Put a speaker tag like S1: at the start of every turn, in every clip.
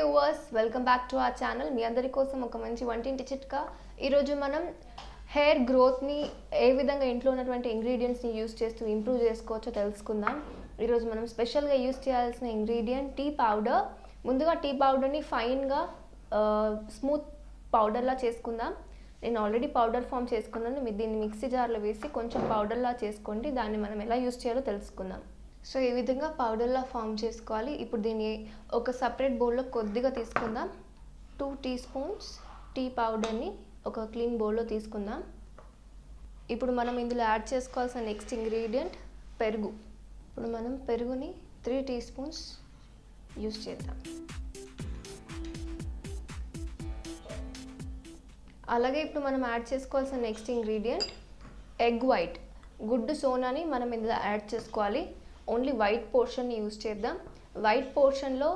S1: Viewers, welcome back to our channel. మీ అందరి కోసం ఒక మంచి వంటింటి చిట్కా. ఈరోజు మనం హెయిర్ గ్రోత్ని ఏ విధంగా ఇంట్లో ఉన్నటువంటి ఇంగ్రీడియంట్స్ని యూస్ చేస్తూ ఇంప్రూవ్ చేసుకోవచ్చో తెలుసుకుందాం. ఈరోజు మనం స్పెషల్గా యూస్ చేయాల్సిన ఇంగ్రీడియంట్ టీ పౌడర్. ముందుగా టీ పౌడర్ని ఫైన్గా స్మూత్ పౌడర్లా చేసుకుందాం. నేను ఆల్రెడీ పౌడర్ ఫామ్ చేసుకున్నాను. మీరు దీన్ని మిక్సీ జార్లో వేసి కొంచెం పౌడర్లా చేసుకోండి. దాన్ని మనం ఎలా యూస్ చేయాలో తెలుసుకుందాం. సో ఈ విధంగా పౌడర్లా ఫామ్ చేసుకోవాలి. ఇప్పుడు దీన్ని ఒక సపరేట్ బౌల్లో కొద్దిగా తీసుకుందాం. 2 టీ స్పూన్స్ టీ పౌడర్ని ఒక క్లీన్ బౌల్లో తీసుకుందాం. ఇప్పుడు మనం ఇందులో యాడ్ చేసుకోవాల్సిన నెక్స్ట్ ఇంగ్రీడియంట్ పెరుగు. ఇప్పుడు మనం పెరుగుని 3 టీ స్పూన్స్ యూస్ చేద్దాం. అలాగే ఇప్పుడు మనం యాడ్ చేసుకోవాల్సిన నెక్స్ట్ ఇంగ్రీడియంట్ ఎగ్ వైట్. గుడ్డు సోనాని మనం ఇందులో యాడ్ చేసుకోవాలి. ఓన్లీ వైట్ పోర్షన్ని యూస్ చేద్దాం. వైట్ పోర్షన్లో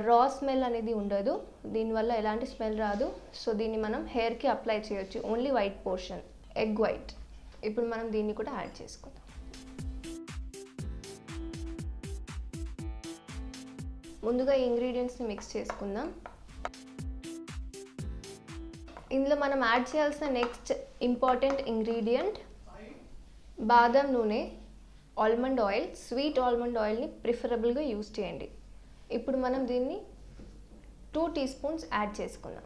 S1: రా స్మెల్ అనేది ఉండదు. దీనివల్ల ఎలాంటి స్మెల్ రాదు. సో దీన్ని మనం హెయిర్కి అప్లై చేయొచ్చు. Only white portion egg white. ఇప్పుడు మనం దీన్ని కూడా యాడ్ చేసుకుందాం. ముందుగా ఈ ఇంగ్రీడియంట్స్ని మిక్స్ చేసుకుందాం. ఇందులో మనం యాడ్ చేయాల్సిన నెక్స్ట్ ఇంపార్టెంట్ ఇంగ్రీడియంట్ బాదం నూనె, ఆల్మండ్ ఆయిల్. స్వీట్ ఆల్మండ్ ఆయిల్ని ప్రిఫరబుల్గా యూస్ చేయండి. ఇప్పుడు మనం దీన్ని 2 టీ స్పూన్స్ యాడ్ చేసుకుందాం.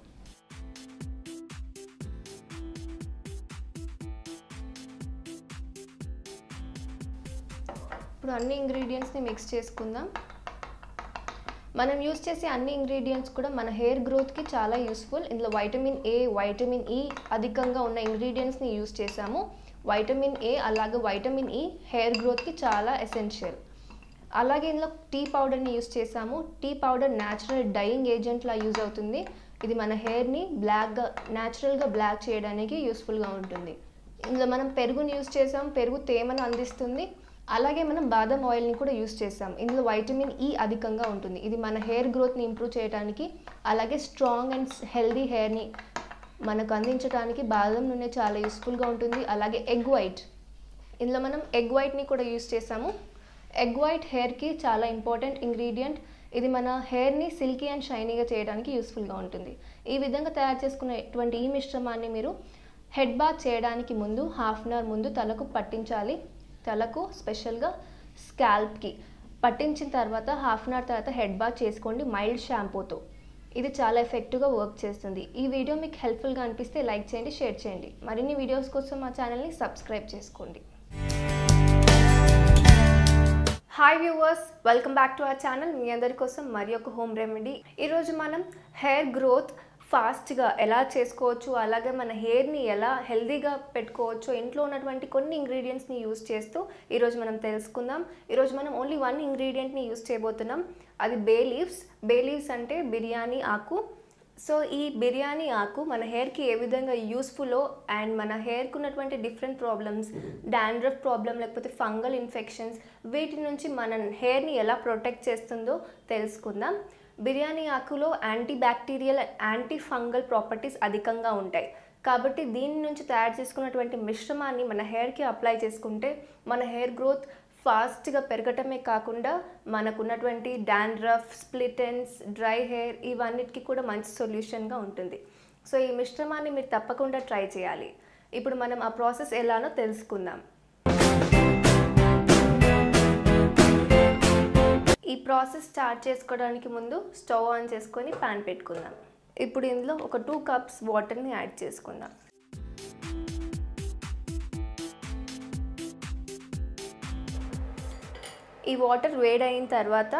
S1: ఇప్పుడు అన్ని ఇంగ్రీడియంట్స్ని మిక్స్ చేసుకుందాం. మనం యూస్ చేసే అన్ని ఇంగ్రీడియంట్స్ కూడా మన హెయిర్ గ్రోత్కి చాలా యూస్ఫుల్. ఇందులో వైటమిన్ ఏ, వైటమిన్ ఈ అధికంగా ఉన్న ఇంగ్రీడియంట్స్ని యూస్ చేసాము. వైటమిన్ ఏ అలాగే వైటమిన్ ఈ హెయిర్ గ్రోత్కి చాలా ఎసెన్షియల్. అలాగే ఇందులో టీ పౌడర్ని యూస్ చేసాము. టీ పౌడర్ న్యాచురల్ డైయింగ్ ఏజెంట్లా యూజ్ అవుతుంది. ఇది మన హెయిర్ని న్యాచురల్గా బ్లాక్ చేయడానికి యూస్ఫుల్గా ఉంటుంది. ఇందులో మనం పెరుగుని యూస్ చేసాం. పెరుగు తేమను అందిస్తుంది. అలాగే మనం బాదం ఆయిల్ని కూడా యూస్ చేసాం. ఇందులో వైటమిన్ ఈ అధికంగా ఉంటుంది. ఇది మన హెయిర్ గ్రోత్ని ఇంప్రూవ్ చేయడానికి అలాగే స్ట్రాంగ్ అండ్ హెల్దీ హెయిర్ని మనకు అందించడానికి బాదం నూనె చాలా యూస్ఫుల్గా ఉంటుంది. అలాగే ఎగ్ వైట్. ఇందులో మనం ఎగ్ వైట్ని కూడా యూస్ చేసాము. ఎగ్ వైట్ హెయిర్కి చాలా ఇంపార్టెంట్ ఇంగ్రీడియంట్. ఇది మన హెయిర్ని సిల్కీ అండ్ షైనీగా చేయడానికి యూస్ఫుల్గా ఉంటుంది. ఈ విధంగా తయారు చేసుకునేటువంటి ఈ మిశ్రమాన్ని మీరు హెడ్ బాత్ చేయడానికి ముందు హాఫ్ అన్ అవర్ ముందు తలకు పట్టించాలి. తలకు స్పెషల్గా స్కాల్ప్కి పట్టించిన తర్వాత హాఫ్ అన్ అవర్ తర్వాత హెడ్ బాత్ చేసుకోండి మైల్డ్ షాంపూతో. ఇది చాలా ఎఫెక్టివ్గా వర్క్ చేస్తుంది. ఈ వీడియో మీకు హెల్ప్ఫుల్గా అనిపిస్తే లైక్ చేయండి, షేర్ చేయండి. మరిన్ని వీడియోస్ కోసం మా ఛానల్ని సబ్స్క్రైబ్ చేసుకోండి. Hi viewers, welcome back to our channel. మీ అందరి కోసం మరి ఒక హోమ్ రెమెడీ. ఈరోజు మనం హెయిర్ గ్రోత్ ఫాస్ట్గా ఎలా చేసుకోవచ్చు, అలాగే మన హెయిర్ని ఎలా హెల్దీగా పెట్టుకోవచ్చు ఇంట్లో ఉన్నటువంటి కొన్ని ఇంగ్రీడియంట్స్ని యూస్ చేస్తూ ఈరోజు మనం తెలుసుకుందాం. ఈరోజు మనం ఓన్లీ 1 ఇంగ్రీడియంట్ని యూస్ చేయబోతున్నాం. అది బే లీవ్స్. బే లీవ్స్ అంటే బిర్యానీ ఆకు. సో ఈ బిర్యానీ ఆకు మన హెయిర్కి ఏ విధంగా యూస్ఫుల్లో అండ్ మన హెయిర్కి ఉన్నటువంటి డిఫరెంట్ ప్రాబ్లమ్స్, డాండ్రఫ్ ప్రాబ్లమ్ లేకపోతే ఫంగల్ ఇన్ఫెక్షన్స్, వీటి నుంచి మన హెయిర్ని ఎలా ప్రొటెక్ట్ చేస్తుందో తెలుసుకుందాం. బిర్యానీ ఆకులో anti bacterial, anti fungal properties అధికంగా ఉంటాయి. కాబట్టి దీని నుంచి తయారు చేసుకున్నటువంటి మిశ్రమాన్ని మన హెయిర్కి అప్లై చేసుకుంటే మన హెయిర్ గ్రోత్ ఫాస్ట్గా పెరగటమే కాకుండా మనకున్నటువంటి dandruff, split ends, dry hair ఇవన్నిటికీ కూడా మంచి సొల్యూషన్గా ఉంటుంది. సో ఈ మిశ్రమాన్ని మీరు తప్పకుండా ట్రై చేయాలి. ఇప్పుడు మనం ఆ ప్రాసెస్ ఎలానో తెలుసుకుందాం. ఈ ప్రాసెస్ స్టార్ట్ చేసుకోవడానికి ముందు స్టవ్ ఆన్ చేసుకొని ప్యాన్ పెట్టుకుందాం. ఇప్పుడు ఇందులో ఒక 2 కప్స్ వాటర్ని యాడ్ చేసుకుందాం. ఈ వాటర్ వేడైన తర్వాత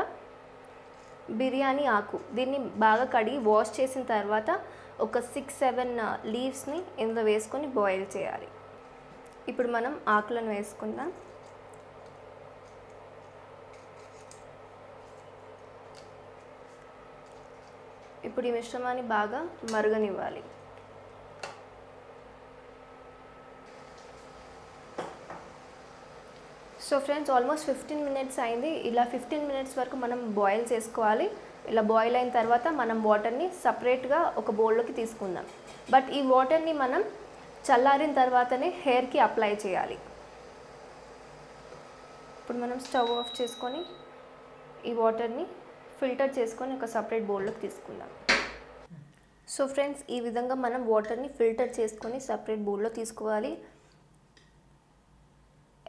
S1: బిర్యానీ ఆకు దీన్ని బాగా కడిగి వాష్ చేసిన తర్వాత ఒక 6-7 లీవ్స్ని ఇందులో వేసుకొని బాయిల్ చేయాలి. ఇప్పుడు మనం ఆకులను వేసుకుందాం. ఇప్పుడు ఈ మిశ్రమాన్ని బాగా మరగనివ్వాలి. సో ఫ్రెండ్స్, ఆల్మోస్ట్ 15 మినిట్స్ అయింది. ఇలా 15 మినిట్స్ వరకు మనం బాయిల్ చేసుకోవాలి. ఇలా బాయిల్ అయిన తర్వాత మనం వాటర్ని సపరేట్గా ఒక బౌల్లోకి తీసుకుందాం. బట్ ఈ వాటర్ని మనం చల్లారిన తర్వాతనే హెయిర్కి అప్లై చేయాలి. ఇప్పుడు మనం స్టవ్ ఆఫ్ చేసుకొని ఈ వాటర్ని ఫిల్టర్ చేసుకొని ఒక సపరేట్ బౌల్లోకి తీసుకుందాం. సో ఫ్రెండ్స్, ఈ విధంగా మనం వాటర్ని ఫిల్టర్ చేసుకొని సపరేట్ బౌల్లో తీసుకోవాలి.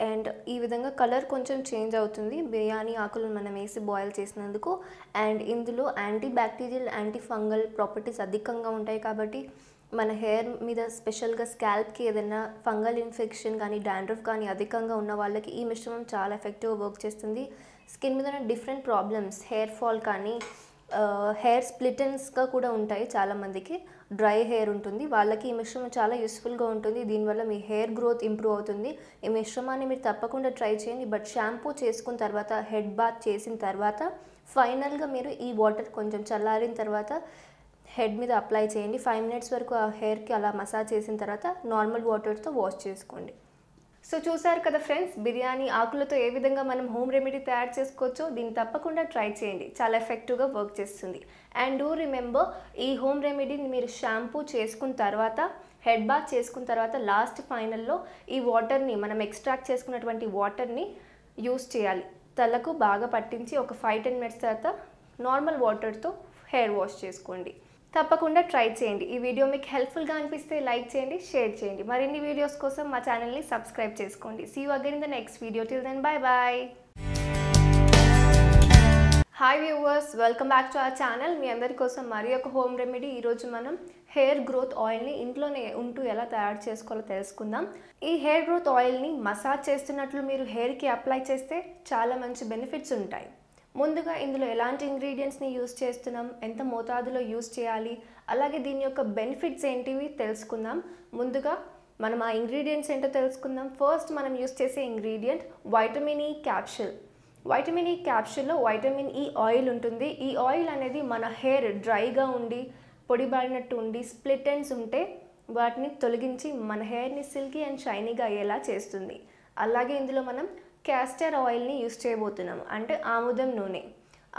S1: అండ్ ఈ విధంగా కలర్ కొంచెం చేంజ్ అవుతుంది బిర్యానీ ఆకులను మనం వేసి బాయిల్ చేసినందుకు. అండ్ ఇందులో anti bacterial, anti fungal properties అధికంగా ఉంటాయి కాబట్టి మన హెయిర్ మీద స్పెషల్గా స్కాల్ప్కి ఏదైనా ఫంగల్ ఇన్ఫెక్షన్ కానీ డాండ్రఫ్ కానీ అధికంగా ఉన్న వాళ్ళకి ఈ మిశ్రమం చాలా ఎఫెక్టివ్గా వర్క్ చేస్తుంది. స్కిన్ మీద డిఫరెంట్ ప్రాబ్లమ్స్, హెయిర్ ఫాల్ కానీ హెయిర్ స్ప్లిటన్స్గా కూడా ఉంటాయి. చాలామందికి డ్రై హెయిర్ ఉంటుంది, వాళ్ళకి ఈ మిశ్రమం చాలా యూస్ఫుల్గా ఉంటుంది. దీనివల్ల మీ హెయిర్ గ్రోత్ ఇంప్రూవ్ అవుతుంది. ఈ మిశ్రమాన్ని మీరు తప్పకుండా ట్రై చేయండి. బట్ షాంపూ చేసుకున్న తర్వాత, హెడ్ బాత్ చేసిన తర్వాత ఫైనల్గా మీరు ఈ వాటర్ కొంచెం చల్లారిన తర్వాత హెడ్ మీద అప్లై చేయండి. 5 minutes వరకు ఆ హెయిర్కి అలా మసాజ్ చేసిన తర్వాత నార్మల్ వాటర్తో వాష్ చేసుకోండి. సో చూసారు కదా ఫ్రెండ్స్, బిర్యానీ ఆకులతో ఏ విధంగా మనం హోమ్ రెమెడీ తయారు చేసుకోవచ్చో. దీన్ని తప్పకుండా ట్రై చేయండి, చాలా ఎఫెక్టివ్గా వర్క్ చేస్తుంది. అండ్ డూ రిమెంబర్, ఈ హోమ్ రెమెడీని మీరు షాంపూ చేసుకున్న తర్వాత, హెడ్ బాత్ చేసుకున్న తర్వాత లాస్ట్ ఫైనల్లో ఈ వాటర్ని, మనం ఎక్స్ట్రాక్ట్ చేసుకున్నటువంటి వాటర్ని యూస్ చేయాలి. తలకు బాగా పట్టించి ఒక 5-10 minutes తర్వాత నార్మల్ వాటర్తో హెయిర్ వాష్ చేసుకోండి. తప్పకుండా ట్రై చేయండి. ఈ వీడియో మీకు హెల్ప్ఫుల్గా అనిపిస్తే లైక్ చేయండి, షేర్ చేయండి. మరిన్ని వీడియోస్ కోసం మా ఛానల్ని సబ్స్క్రైబ్ చేసుకోండి. See you again in the next video. Till then, bye bye. Hi viewers, welcome back to our channel. మీ అందరి కోసం మరి ఒక హోమ్ రెమెడీ. ఈరోజు మనం హెయిర్ గ్రోత్ ఆయిల్ని ఇంట్లోనే ఉంటూ ఎలా తయారు చేసుకోవాలో తెలుసుకుందాం. ఈ హెయిర్ గ్రోత్ ఆయిల్ని మసాజ్ చేస్తున్నట్లు మీరు హెయిర్కి అప్లై చేస్తే చాలా మంచి బెనిఫిట్స్ ఉంటాయి. ముందుగా ఇందులో ఎలాంటి ఇంగ్రీడియంట్స్ని యూస్ చేస్తున్నాం, ఎంత మోతాదులో యూస్ చేయాలి, అలాగే దీని యొక్క బెనిఫిట్స్ ఏంటివి తెలుసుకుందాం. ముందుగా మనం ఆ ఇంగ్రీడియంట్స్ ఏంటో తెలుసుకుందాం. ఫస్ట్ మనం యూస్ చేసే ingredient vitamin E capsule. Vitamin E క్యాప్సూల్లో వైటమిన్ ఈ ఆయిల్ ఉంటుంది. ఈ ఆయిల్ అనేది మన హెయిర్ డ్రైగా ఉండి, పొడిబారినట్టు ఉండి, స్ప్లిట్ ఎండ్స్ ఉంటే వాటిని తొలగించి మన హెయిర్ని సిల్కీ అండ్ షైనీగా అయ్యేలా చేస్తుంది. అలాగే ఇందులో మనం క్యాస్టర్ ఆయిల్ని యూస్ చేయబోతున్నాము, అంటే ఆముదం నూనె.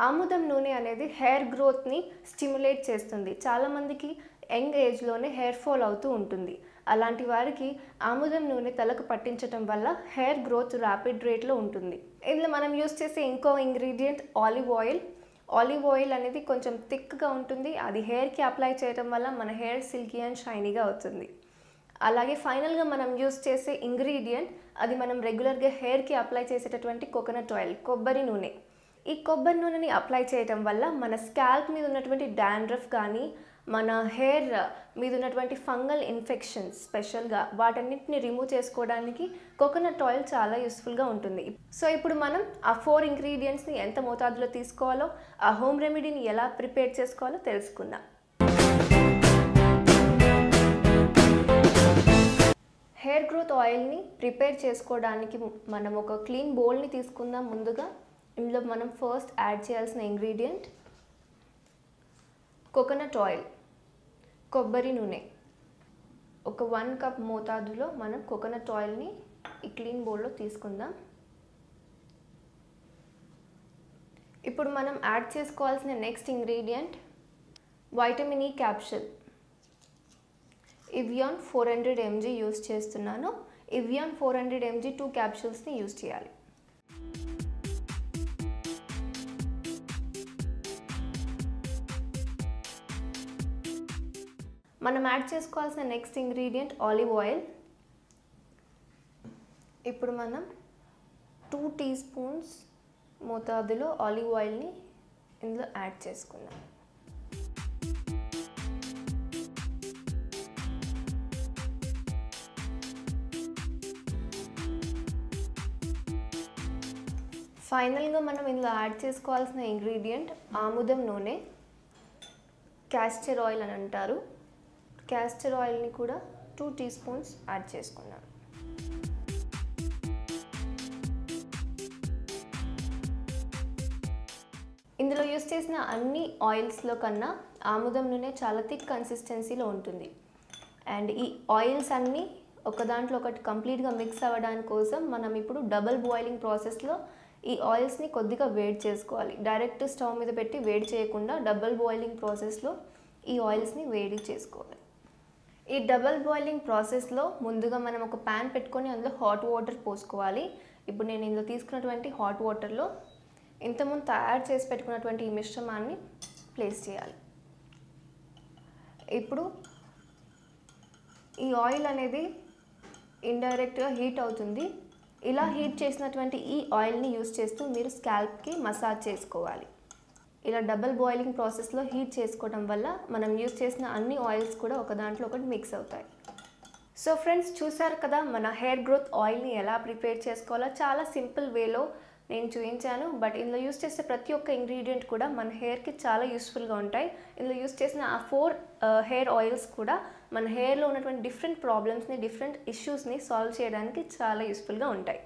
S1: ఆముదం నూనె అనేది హెయిర్ గ్రోత్ని స్టిమ్యులేట్ చేస్తుంది. చాలామందికి యంగ్ ఏజ్లోనే హెయిర్ ఫాల్ అవుతూ ఉంటుంది. అలాంటి వారికి ఆముదం నూనె తలకు పట్టించడం వల్ల హెయిర్ గ్రోత్ ర్యాపిడ్ రేట్లో ఉంటుంది. ఇందులో మనం యూస్ చేసే ఇంకో ingredient olive oil. Olive oil అనేది కొంచెం థిక్గా ఉంటుంది. అది హెయిర్కి అప్లై చేయడం వల్ల మన హెయిర్ సిల్కీ అండ్ షైనీగా అవుతుంది. అలాగే ఫైనల్గా మనం యూస్ చేసే ఇంగ్రీడియంట్, అది మనం రెగ్యులర్గా హెయిర్కి అప్లై చేసేటటువంటి కోకోనట్ ఆయిల్, కొబ్బరి నూనె. ఈ కొబ్బరి నూనెని అప్లై చేయడం వల్ల మన స్కాల్ప్ మీద ఉన్నటువంటి డాండ్రఫ్ కానీ, మన హెయిర్ మీద ఉన్నటువంటి ఫంగల్ ఇన్ఫెక్షన్స్ స్పెషల్గా వాటన్నిటిని రిమూవ్ చేసుకోవడానికి కోకోనట్ ఆయిల్ చాలా యూస్ఫుల్గా ఉంటుంది. సో ఇప్పుడు మనం ఆ 4 ఇంగ్రీడియంట్స్ని ఎంత మోతాదులో తీసుకోవాలో, ఆ హోమ్ రెమెడీని ఎలా ప్రిపేర్ చేసుకోవాలో తెలుసుకుందాం. హెయిర్ గ్రోత్ ఆయిల్ని ప్రిపేర్ చేసుకోవడానికి మనం ఒక క్లీన్ బౌల్ని తీసుకుందాం. ముందుగా ఇందులో మనం ఫస్ట్ యాడ్ చేయాల్సిన ఇంగ్రీడియంట్ కోకోనట్ ఆయిల్, కొబ్బరి నూనె. ఒక 1 cup మోతాదులో మనం కోకోనట్ ఆయిల్ని ఈ క్లీన్ బౌల్లో తీసుకుందాం. ఇప్పుడు మనం యాడ్ చేసుకోవాల్సిన next ingredient vitamin E capsule. Evion 400 mg use చేస్తున్నాను. ఇవియాన్ 400 mg 2 క్యాప్సూల్స్ని యూస్ చేయాలి. మనం యాడ్ చేసుకోవాల్సిన నెక్స్ట్ ఇంగ్రీడియంట్ ఆలివ్ ఆయిల్. ఇప్పుడు మనం 2 teaspoons మోతాదులో ఆలివ్ ఆయిల్ని ఇందులో యాడ్ చేసుకుందాం. ఫైనల్గా మనం ఇందులో యాడ్ చేసుకోవాల్సిన ఇంగ్రీడియంట్ ఆముదం నూనె, క్యాస్టర్ ఆయిల్ అని అంటారు. క్యాస్టర్ ఆయిల్ని కూడా 2 teaspoons యాడ్ చేసుకున్నాను. ఇందులో యూస్ చేసిన అన్ని ఆయిల్స్లో కన్నా ఆముదం నూనె చాలా థిక్ కన్సిస్టెన్సీలో ఉంటుంది. అండ్ ఈ ఆయిల్స్ అన్నీ ఒక దాంట్లో ఒకటి కంప్లీట్గా మిక్స్ అవ్వడానికి కోసం మనం ఇప్పుడు డబుల్ బాయిలింగ్ ప్రాసెస్లో ఈ ఆయిల్స్ని కొద్దిగా వేడి చేసుకోవాలి. డైరెక్ట్ స్టవ్ మీద పెట్టి వేడి చేయకుండా డబుల్ బాయిలింగ్ ప్రాసెస్లో ఈ ఆయిల్స్ని వేడి చేసుకోవాలి. ఈ డబుల్ బాయిలింగ్ ప్రాసెస్లో ముందుగా మనం ఒక ప్యాన్ పెట్టుకొని అందులో హాట్ వాటర్ పోసుకోవాలి. ఇప్పుడు నేను ఇందులో తీసుకున్నటువంటి హాట్ వాటర్లో ఇంతకుముందు తయారు చేసి పెట్టుకున్నటువంటి ఈ మిశ్రమాన్ని ప్లేస్ చేయాలి. ఇప్పుడు ఈ ఆయిల్ అనేది ఇండైరెక్ట్గా హీట్ అవుతుంది. ఇలా హీట్ చేసినటువంటి ఈ ఆయిల్ని యూస్ చేస్తూ మీరు స్కాల్ప్కి మసాజ్ చేసుకోవాలి. ఇలా డబుల్ బాయిలింగ్ ప్రాసెస్లో హీట్ చేసుకోవడం వల్ల మనం యూస్ చేసిన అన్ని ఆయిల్స్ కూడా ఒక దాంట్లో ఒకటి మిక్స్ అవుతాయి. సో ఫ్రెండ్స్, చూసారు కదా మన హెయిర్ గ్రోత్ ఆయిల్ని ఎలా ప్రిపేర్ చేసుకోవాలో చాలా సింపుల్ వేలో నేను చూపించాను. బట్ ఇందులో యూస్ చేసే ప్రతి ఒక్క ఇంగ్రీడియంట్ కూడా మన హెయిర్కి చాలా యూస్ఫుల్గా ఉంటాయి. ఇందులో యూస్ చేసిన ఆ 4 హెయిర్ ఆయిల్స్ కూడా మన హెయిర్లో ఉన్నటువంటి డిఫరెంట్ ప్రాబ్లమ్స్ని, డిఫరెంట్ ఇష్యూస్ని సాల్వ్ చేయడానికి చాలా యూస్ఫుల్గా ఉంటాయి.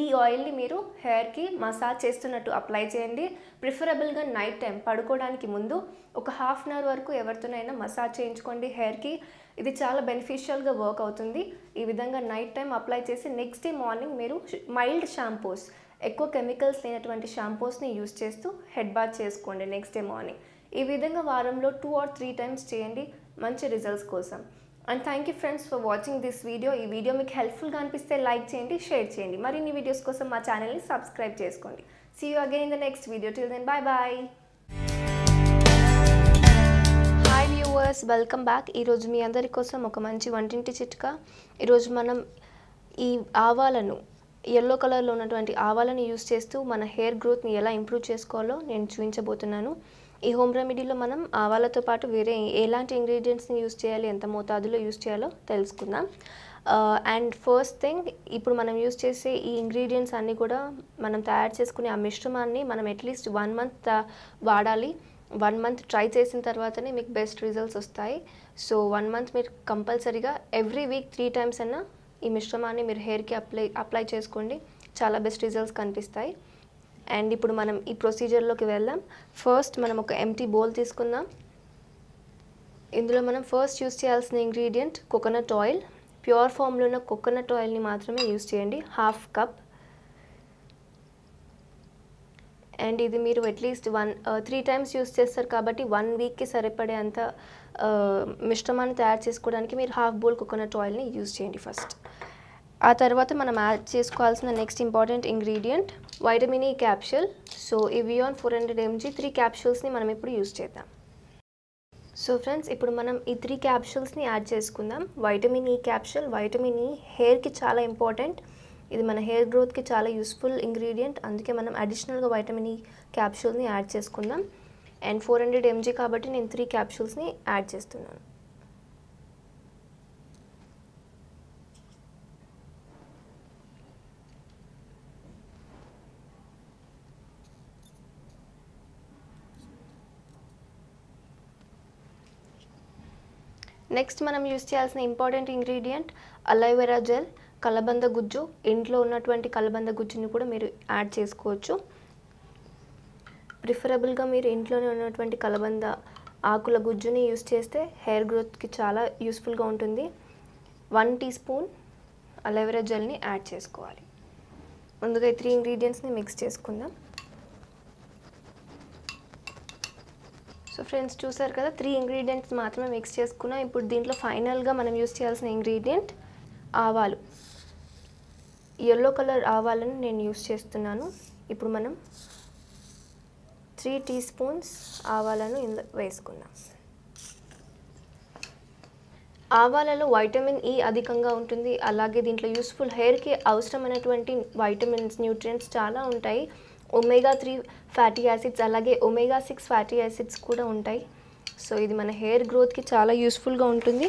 S1: ఈ ఆయిల్ని మీరు హెయిర్కి మసాజ్ చేస్తున్నట్టు అప్లై చేయండి. ప్రిఫరబుల్గా నైట్ టైం పడుకోవడానికి ముందు ఒక హాఫ్ అన్ అవర్ వరకు ఎవరితోనైనా మసాజ్ చేయించుకోండి హెయిర్కి. ఇది చాలా బెనిఫిషియల్గా వర్క్ అవుతుంది. ఈ విధంగా నైట్ టైం అప్లై చేసి నెక్స్ట్ డే మార్నింగ్ మీరు మైల్డ్ షాంపూస్, ఎక్కువ కెమికల్స్ లేనటువంటి షాంపూస్ని యూస్ చేస్తూ హెడ్ బాత్ చేసుకోండి నెక్స్ట్ డే మార్నింగ్. ఈ విధంగా వారంలో 2 or 3 టైమ్స్ చేయండి మంచి రిజల్ట్స్ కోసం. And thank you friends for watching this video. ఈ వీడియో మీకు హెల్ప్ఫుల్గా అనిపిస్తే లైక్ చేయండి, షేర్ చేయండి. మరిన్ని వీడియోస్ కోసం మా ఛానల్ని సబ్స్క్రైబ్ చేసుకోండి. See you again in the next video. Till then bye bye. Hi viewers, welcome back. ఈరోజు మీ అందరి కోసం ఒక మంచి వంటింటి చిట్కా. ఈరోజు మనం ఈ ఆవాలను, ఎల్లో కలర్లో ఉన్నటువంటి ఆవాలను యూస్ చేస్తూ మన హెయిర్ గ్రోత్ని ఎలా ఇంప్రూవ్ చేసుకోవాలో నేను చూపించబోతున్నాను. ఈ హోమ్ రెమెడీలో మనం ఆవాలతో పాటు వేరే ఎలాంటి ఇంగ్రీడియంట్స్ని యూస్ చేయాలి, ఎంత మోతాదులో యూస్ చేయాలో తెలుసుకుందాం. అండ్ ఫస్ట్ థింగ్, ఇప్పుడు మనం యూస్ చేసే ఈ ఇంగ్రీడియంట్స్ అన్నీ కూడా మనం తయారు చేసుకునే ఆ మిశ్రమాన్ని మనం అట్లీస్ట్ 1 month వాడాలి. 1 month ట్రై చేసిన తర్వాతనే మీకు బెస్ట్ రిజల్ట్స్ వస్తాయి. సో 1 month మీరు కంపల్సరీగా ఎవ్రీ వీక్ 3 times అన్నా ఈ మిశ్రమాన్ని మీరు హెయిర్కి అప్లై చేసుకోండి. చాలా బెస్ట్ రిజల్ట్స్ కనిపిస్తాయి. అండ్ ఇప్పుడు మనం ఈ ప్రొసీజర్లోకి వెళ్దాం. ఫస్ట్ మనం ఒక ఎంటీ బౌల్ తీసుకుందాం. ఇందులో మనం ఫస్ట్ యూస్ చేయాల్సిన ఇంగ్రీడియంట్ కోకోనట్ ఆయిల్. ప్యూర్ ఫామ్లో ఉన్న కోకోనట్ ఆయిల్ని మాత్రమే యూస్ చేయండి, 1/2 cup. అండ్ ఇది మీరు అట్లీస్ట్ 3 times యూస్ చేస్తారు కాబట్టి 1 weekకి సరిపడే అంత మిశ్రమాన్ని తయారు చేసుకోవడానికి మీరు 1/2 bowl కోకోనట్ ఆయిల్ని యూస్ చేయండి ఫస్ట్. ఆ తర్వాత మనం యాడ్ చేసుకోవాల్సిన next important ingredient vitamin E capsule. So Evion 400 mg 3 క్యాప్సూల్స్ని మనం ఇప్పుడు యూస్ చేద్దాం. సో ఫ్రెండ్స్, ఇప్పుడు మనం ఈ 3 క్యాప్సూల్స్ని యాడ్ చేసుకుందాం. Vitamin E capsule. వైటమిన్ ఈ హెయిర్కి చాలా ఇంపార్టెంట్. ఇది మన హెయిర్ గ్రోత్కి చాలా యూస్ఫుల్ ఇంగ్రీడియంట్. అందుకే మనం అడిషనల్గా వైటమిన్ ఈ క్యాప్సూల్ని యాడ్ చేసుకుందాం. అండ్ 400 mg కాబట్టి నేను 3 క్యాప్సూల్స్ని యాడ్ చేస్తున్నాను. నెక్స్ట్ మనం యూస్ చేయాల్సిన ఇంపార్టెంట్ ఇంగ్రీడియంట్ అలోవెరా జెల్, కలబంద గుజ్జు. ఇంట్లో ఉన్నటువంటి కలబంద గుజ్జుని కూడా మీరు యాడ్ చేసుకోవచ్చు. ప్రిఫరబుల్గా మీరు ఇంట్లోనే ఉన్నటువంటి కలబంద ఆకుల గుజ్జుని యూస్ చేస్తే హెయిర్ గ్రోత్కి చాలా యూస్ఫుల్గా ఉంటుంది. 1 teaspoon అలోవెరా జెల్ని యాడ్ చేసుకోవాలి. ముందుగా ఈ 3 ఇంగ్రీడియంట్స్ని మిక్స్ చేసుకుందాం. సో ఫ్రెండ్స్, చూసారు కదా, 3 ఇంగ్రీడియంట్స్ మాత్రమే మిక్స్ చేసుకున్నాం. ఇప్పుడు దీంట్లో ఫైనల్గా మనం యూస్ చేయాల్సిన ఇంగ్రీడియంట్ ఆవాలు. ఎల్లో కలర్ ఆవాలను నేను యూస్ చేస్తున్నాను. ఇప్పుడు మనం 3 teaspoons ఆవాలను ఇందులో వేసుకుందాం. ఆవాలలో వైటమిన్ ఈ అధికంగా ఉంటుంది. అలాగే దీంట్లో యూస్ఫుల్ హెయిర్కి అవసరమైనటువంటి వైటమిన్స్, న్యూట్రియంట్స్ చాలా ఉంటాయి. omega-3 ఫ్యాటీ యాసిడ్స్, అలాగే omega-6 ఫ్యాటీ యాసిడ్స్ కూడా ఉంటాయి. సో ఇది మన హెయిర్ గ్రోత్కి చాలా యూస్ఫుల్గా ఉంటుంది.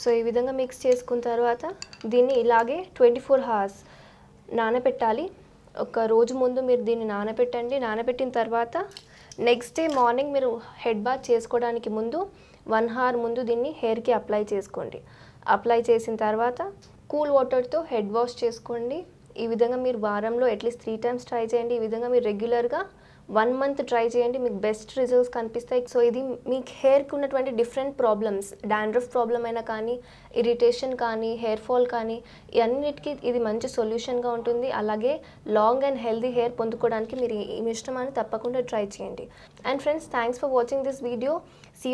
S1: సో ఈ విధంగా మిక్స్ చేసుకున్న తర్వాత దీన్ని ఇలాగే 24 hours నానబెట్టాలి. ఒక రోజు ముందు మీరు దీన్ని నానబెట్టండి. నానబెట్టిన తర్వాత నెక్స్ట్ డే మార్నింగ్ మీరు హెడ్ బాత్ చేసుకోవడానికి ముందు 1 hour ముందు దీన్ని హెయిర్కి అప్లై చేసుకోండి. అప్లై చేసిన తర్వాత కూల్ వాటర్తో హెడ్ వాష్ చేసుకోండి. ఈ విధంగా మీరు వారంలో అట్లీస్ట్ 3 times ట్రై చేయండి. ఈ విధంగా మీరు రెగ్యులర్గా 1 month ట్రై చేయండి, మీకు బెస్ట్ రిజల్ట్స్ కనిపిస్తాయి. సో ఇది మీ హెయిర్కి ఉన్నటువంటి డిఫరెంట్ ప్రాబ్లమ్స్, డాండ్రఫ్ ప్రాబ్లమ్ అయినా కానీ, ఇరిటేషన్ కానీ, హెయిర్ ఫాల్ కానీ, ఇవన్నిటికీ ఇది మంచి సొల్యూషన్గా ఉంటుంది. అలాగే లాంగ్ అండ్ హెల్దీ హెయిర్ పొందుకోవడానికి మీరు ఈ మిశ్రమాన్ని తప్పకుండా ట్రై చేయండి. And friends, thanks for watching this video. See